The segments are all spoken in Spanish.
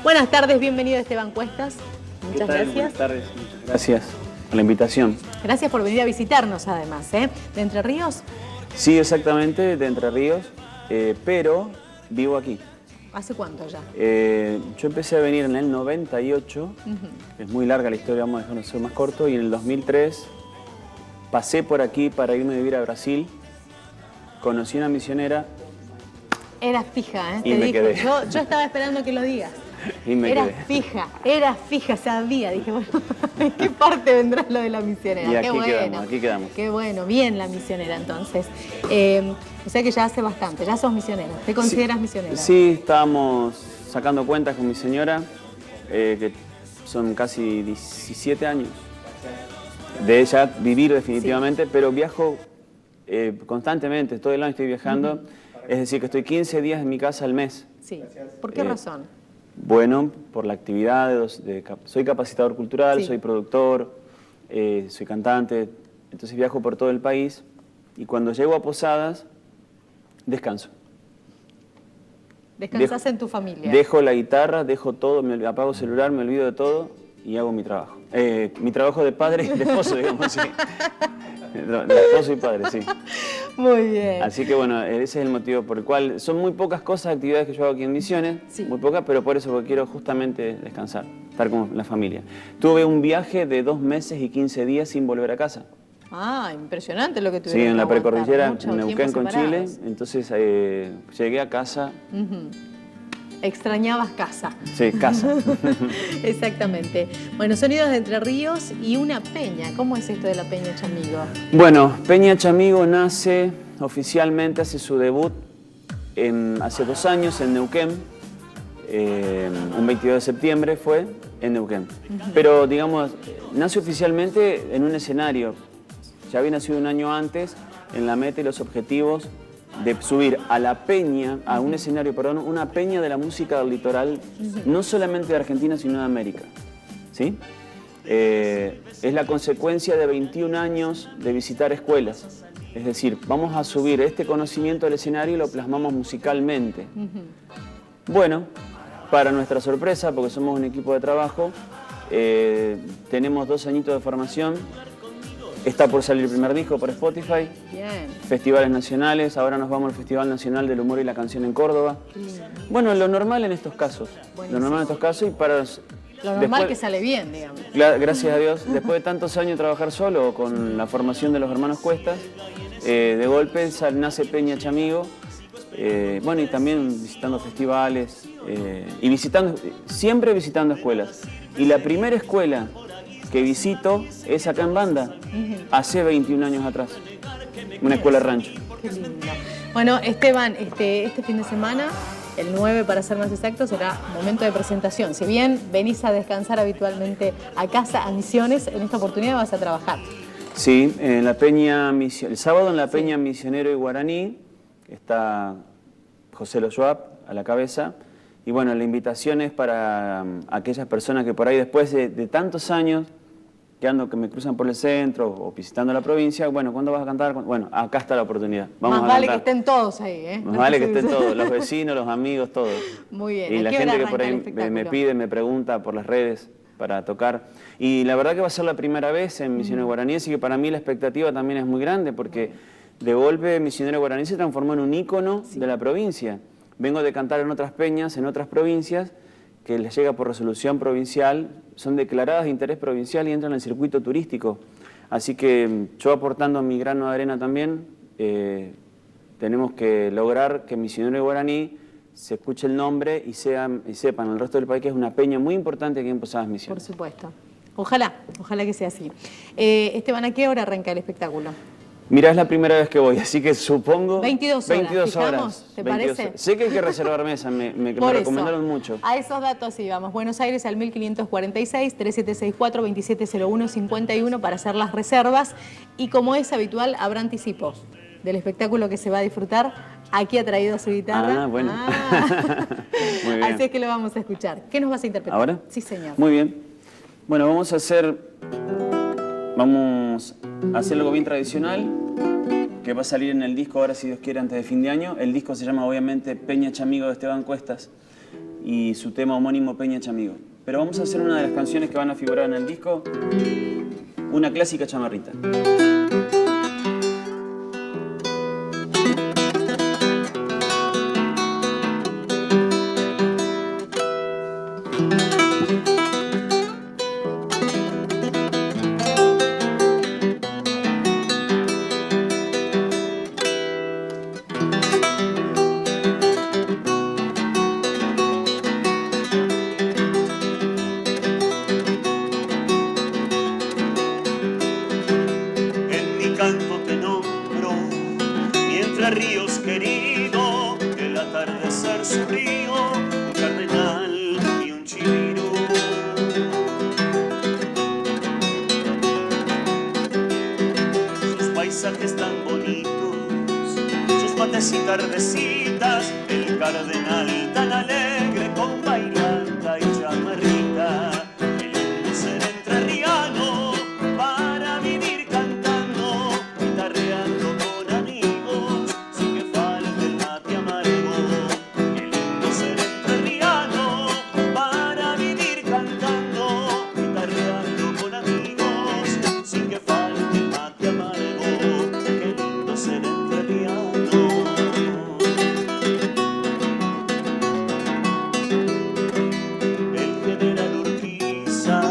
Buenas tardes, bienvenido Esteban Cuestas. Muchas gracias. Buenas tardes, muchas gracias por la invitación. Gracias por venir a visitarnos además, ¿eh? ¿De Entre Ríos? Sí, exactamente, de Entre Ríos, pero vivo aquí. ¿Hace cuánto ya? Yo empecé a venir en el 98, es muy larga la historia, vamos a dejarlo ser más corto, y en el 2003 pasé por aquí para irme a vivir a Brasil, conocí una misionera. Era fija, ¿eh? Y me quedé. Yo estaba esperando que lo digas. Y me era quedé. fija, sabía. Dije, bueno, ¿en qué parte vendrá lo de la misionera? Y aquí qué bueno, quedamos, aquí quedamos. Qué bueno, bien la misionera entonces. O sea que ya hace bastante, ya sos misionera. ¿Te consideras misionera? Sí, estábamos sacando cuentas con mi señora, que son casi 17 años de ella vivir definitivamente, sí. Pero viajo constantemente, todo el año estoy viajando, es decir, que estoy 15 días en mi casa al mes. Sí. ¿Por qué razón? Bueno, por la actividad, soy capacitador cultural, sí. Soy productor, soy cantante, entonces viajo por todo el país y cuando llego a Posadas, descanso. ¿Descansás en tu familia? Dejo la guitarra, dejo todo, me apago el celular, me olvido de todo y hago mi trabajo. Mi trabajo de padre y de esposo, digamos, sí. De esposo y padre, sí. Muy bien. Así que bueno, ese es el motivo por el cual son muy pocas cosas, actividades que yo hago aquí en Misiones, sí. Muy pocas, pero por eso porque quiero justamente descansar, estar con la familia. Tuve un viaje de 2 meses y 15 días sin volver a casa. Ah, impresionante lo que tuvieron. Sí, en la precordillera, mucho en Neuquén con Chile, entonces llegué a casa. Extrañabas casa. Sí, casa. Exactamente. Bueno, Sonidos de Entre Ríos y una peña. ¿Cómo es esto de la Peña Chamigo? Bueno, Peña Chamigo nace oficialmente, hace su debut hace 2 años en Neuquén. Un 22 de septiembre fue en Neuquén. Pero, digamos, nace oficialmente en un escenario. Ya había nacido un año antes en la meta y los objetivos de subir a la peña, a un escenario, perdón, una peña de la música del litoral, no solamente de Argentina, sino de América. ¿Sí? Es la consecuencia de 21 años de visitar escuelas. Es decir, vamos a subir este conocimiento al escenario y lo plasmamos musicalmente. Bueno, para nuestra sorpresa, porque somos un equipo de trabajo, tenemos 2 añitos de formación. Está por salir el primer disco por Spotify. Bien. Festivales nacionales, ahora nos vamos al Festival Nacional del Humor y la Canción en Córdoba. Bueno, lo normal en estos casos. Buenísimo. Lo normal en estos casos y para... Lo normal que sale bien, digamos. Gracias a Dios. Después de tantos años de trabajar solo, con la formación de los hermanos Cuestas, de golpe nace Peña Chamigo. Bueno, y también visitando festivales y siempre visitando escuelas. Y la primera escuela que visito es acá en Banda, hace 21 años atrás, una escuela rancho. Qué lindo. Bueno, Esteban, este fin de semana, el 9 para ser más exacto, será momento de presentación. Si bien venís a descansar habitualmente a casa, a Misiones, en esta oportunidad vas a trabajar. Sí, en la Peña el sábado en la Peña Misionero y Guaraní, está José Loyoap a la cabeza. Y bueno, la invitación es para aquellas personas que por ahí después de tantos años que me cruzan por el centro o visitando la provincia, bueno, ¿cuándo vas a cantar? Bueno, acá está la oportunidad. Vamos Más vale que estén todos ahí, ¿eh? Más vale que estén todos, los vecinos, los amigos, todos. Muy bien. Y la gente que por ahí me pide, me pregunta por las redes para tocar. Y la verdad que va a ser la primera vez en Misionero Guaraní, así que para mí la expectativa también es muy grande, porque de golpe Misionero Guaraní se transformó en un ícono de la provincia. Vengo de cantar en otras peñas, en otras provincias, que les llega por resolución provincial, son declaradas de interés provincial y entran en el circuito turístico. Así que yo aportando mi grano de arena también, tenemos que lograr que Misionero Guaraní se escuche el nombre y sepan el resto del país que es una peña muy importante aquí en Posadas Misiones. Por supuesto. Ojalá que sea así. Esteban, ¿a qué hora arranca el espectáculo? Mirá, es la primera vez que voy, así que supongo... 22 horas. ¿Te 22 parece? Sé que hay que reservar mesa, me recomendaron mucho. A esos datos sí vamos. Buenos Aires al 1546-3764-2701-51 para hacer las reservas. Y como es habitual, habrá anticipos del espectáculo que se va a disfrutar. Aquí ha traído su guitarra. Ah, bueno. Muy bien. Así es que lo vamos a escuchar. ¿Qué nos vas a interpretar? ¿Ahora? Sí, señor. Muy bien. Bueno, vamos a hacer algo bien tradicional, que va a salir en el disco ahora, si Dios quiere, antes de fin de año. El disco se llama, obviamente, Peña Chamigo de Esteban Cuestas. y su tema homónimo Peña Chamigo. Pero vamos a hacer una de las canciones que van a figurar en el disco, una clásica chamarrita. Canto te nombro, mientras ríos querido, el atardecer su río, un cardenal y un chiriro. Sus paisajes tan bonitos, sus mates y tardecitas, el cardenal tan alegre con bailanta y chamarrita. El lindo ser entrerriano para vivir cantando, guitarreando con amigos, sin que falte el mate amargo. Qué lindo ser entrerriano para vivir cantando, guitarreando con amigos, sin que falte el mate amargo. Qué lindo ser entrerriano. El general Urquiza,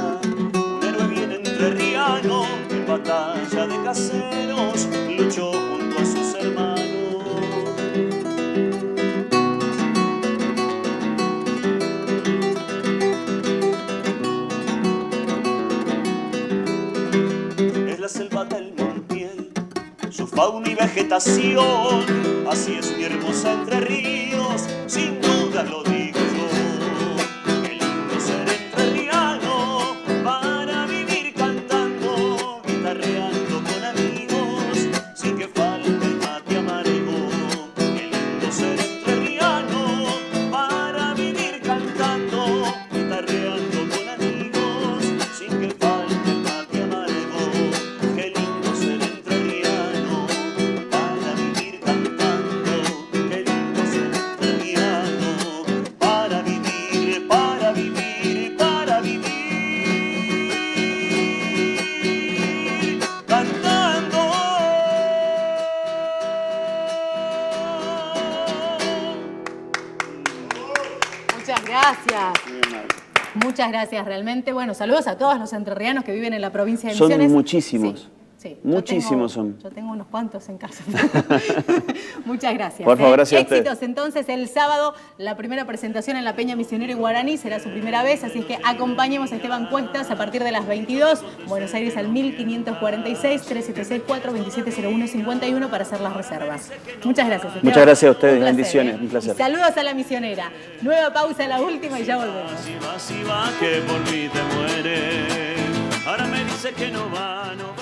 un héroe bien entrerriano, en batalla de caseros luchó junto a sus hermanos. Es la selva del Montiel, su fauna y vegetación, así es mi hermosa Entre Ríos, sin duda lo digo yo. Qué lindo ser entrerriano para vivir cantando, guitarreando con amigos, sin que falte el mate amargo. Qué lindo ser entrerriano para vivir cantando, guitarreando con amigos, sin que falte el mate amargo. Qué lindo ser entrerriano para vivir cantando, qué lindo ser entrerriano para vivir, para vivir, para vivir cantando. Muchas gracias. Muy amable. Muchas gracias, realmente. Bueno, saludos a todos los entrerrianos que viven en la provincia de Son Misiones. muchísimos. Sí, sí. Muchísimos son. Yo tengo unos cuantos en casa. Muchas gracias. Por favor, gracias a ustedes. Éxitos entonces el sábado, la primera presentación en la Peña Misionero y Guaraní, será su primera vez, así es que acompañemos a Esteban Cuestas a partir de las 22, Buenos Aires al 1546, 3764-2701-51 para hacer las reservas. Muchas gracias, Esteban. Muchas gracias a ustedes, Un placer, bendiciones, un placer. Y saludos a la misionera. Nueva pausa, la última y ya volvemos. Si va, que por mí te mueres. Ahora me dice que no va, no